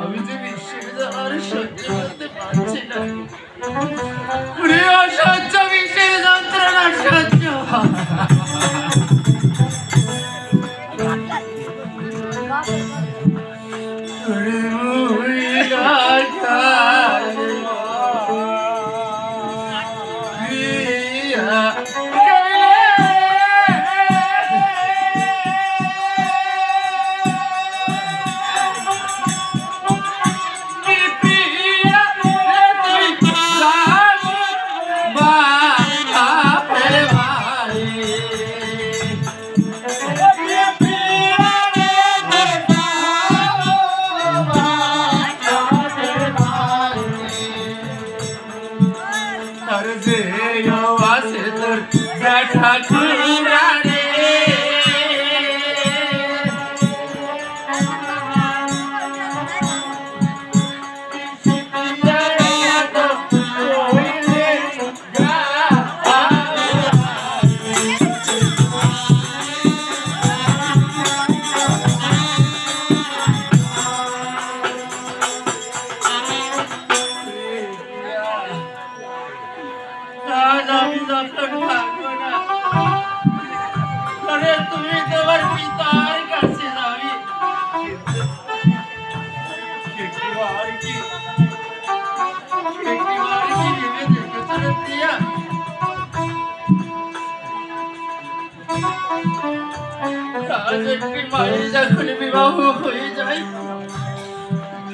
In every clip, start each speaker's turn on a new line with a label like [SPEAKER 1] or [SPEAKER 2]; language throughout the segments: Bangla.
[SPEAKER 1] আমি যে বিশ্বের আর সহ্য করতে পারছি না। প্রিয় সহ্য বিশ্বের যন্ত্রণা সহ্য।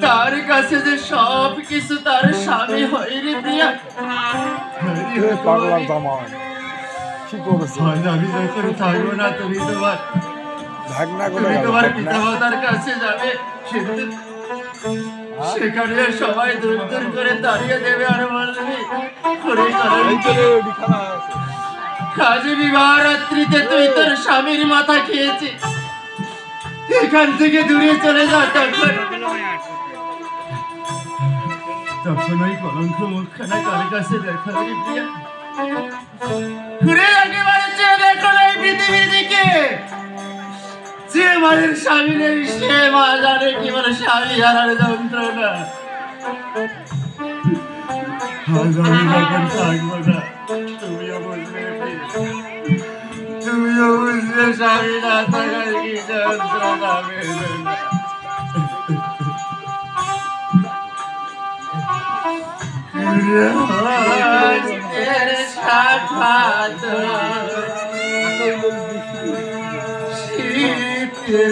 [SPEAKER 1] তার কাছে যে সব কিছু তার স্বামী হয় রে প্রিয়া।
[SPEAKER 2] পাগলার জামাই কি করেছে?
[SPEAKER 1] আমি যখন থাকবো না তুমি তোমার পিতা মাতার কাছে যাবে, সেখানে সবাই দূর দূর করে দাঁড়িয়ে দেবে আর বলবি কাজী বিবাহ রাত্রিতে তুই তোর স্বামীর মাথা খেয়েছিস, এখান থেকে দূরে চলে যা। তখন ওই কলঙ্ক মুখখানা কার কাছে দেখা প্রিয়া? ঘুরে একেবারে চেয়ে দেখো এই পৃথিবীর দিকে। যে মায়ের স্বামী নেই সে মা জানে কি বলে স্বামী হারার যন্ত্রণা। আমি যখন থাকবো না তুমিও বুঝবে, তুমিও বুঝবে স্বামী না থাকার কি যন্ত্রণা। শীতের